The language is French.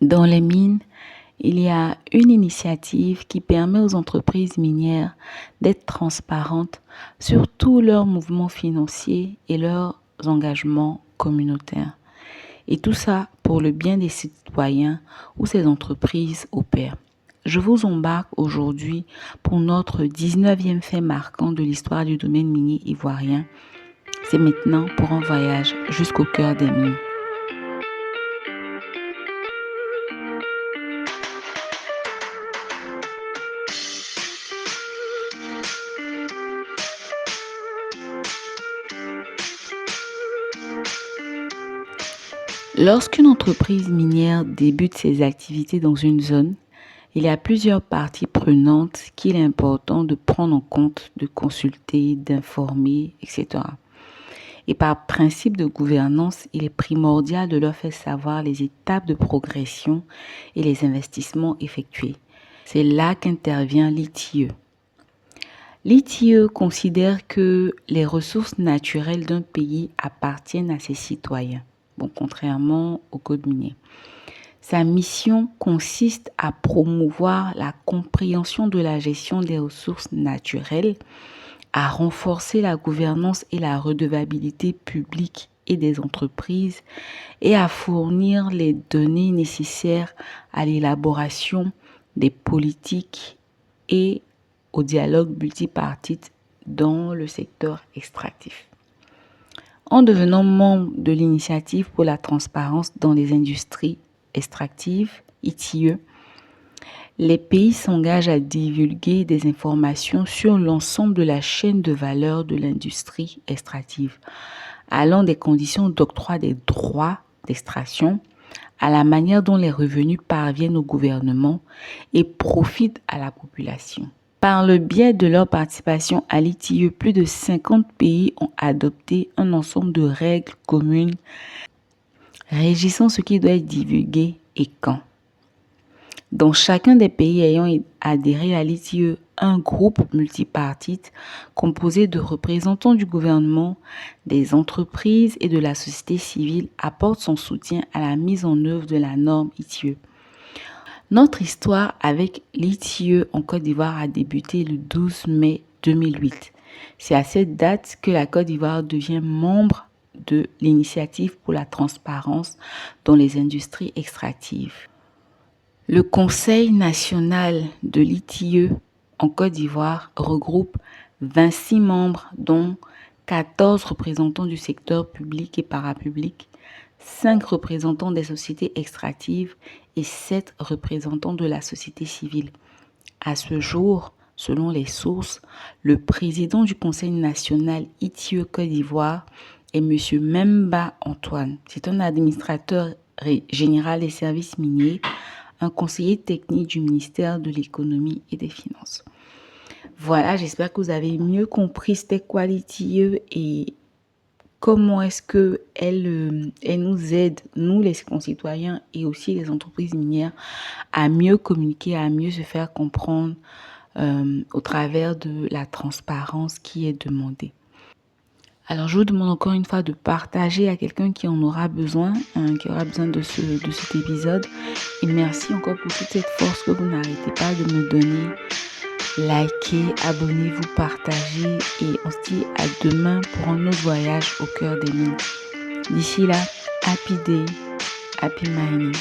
Dans les mines, il y a une initiative qui permet aux entreprises minières d'être transparentes sur tous leurs mouvements financiers et leurs engagements communautaires. Et tout ça pour le bien des citoyens où ces entreprises opèrent. Je vous embarque aujourd'hui pour notre 19e fait marquant de l'histoire du domaine minier ivoirien. C'est maintenant pour un voyage jusqu'au cœur des mines. Lorsqu'une entreprise minière débute ses activités dans une zone, il y a plusieurs parties prenantes qu'il est important de prendre en compte, de consulter, d'informer, etc. Et par principe de gouvernance, il est primordial de leur faire savoir les étapes de progression et les investissements effectués. C'est là qu'intervient l'ITIE. L'ITIE considère que les ressources naturelles d'un pays appartiennent à ses citoyens, contrairement au code minier. Sa mission consiste à promouvoir la compréhension de la gestion des ressources naturelles, à renforcer la gouvernance et la redevabilité publique et des entreprises et à fournir les données nécessaires à l'élaboration des politiques et au dialogue multipartite dans le secteur extractif. En devenant membre de l'initiative pour la transparence dans les industries extractives, ITIE, les pays s'engagent à divulguer des informations sur l'ensemble de la chaîne de valeur de l'industrie extractive, allant des conditions d'octroi des droits d'extraction à la manière dont les revenus parviennent au gouvernement et profitent à la population. Par le biais de leur participation à l'ITIE, plus de 50 pays ont adopté un ensemble de règles communes régissant ce qui doit être divulgué et quand. Dans chacun des pays ayant adhéré à l'ITIE, un groupe multipartite composé de représentants du gouvernement, des entreprises et de la société civile apporte son soutien à la mise en œuvre de la norme ITIE. Notre histoire avec l'ITIE en Côte d'Ivoire a débuté le 12 mai 2008. C'est à cette date que la Côte d'Ivoire devient membre de l'initiative pour la transparence dans les industries extractives. Le Conseil national de l'ITIE en Côte d'Ivoire regroupe 26 membres, dont 14 représentants du secteur public et parapublic, 5 représentants des sociétés extractives et 7 représentants de la société civile. À ce jour, selon les sources, le président du Conseil national ITIE Côte d'Ivoire est M. Memba Antoine. C'est un administrateur général des services miniers, un conseiller technique du ministère de l'économie et des finances. Voilà, j'espère que vous avez mieux compris c'était quoi l'ITIE et comment est-ce qu'elle nous aide, nous les concitoyens et aussi les entreprises minières, à mieux communiquer, à mieux se faire comprendre au travers de la transparence qui est demandée. Alors, je vous demande encore une fois de partager à quelqu'un qui en aura besoin, qui aura besoin de cet épisode. Et merci encore pour toute cette force que vous n'arrêtez pas de me donner. Likez, abonnez-vous, partagez et on se dit à demain pour un autre voyage au cœur des mines. D'ici là, happy day, happy mining.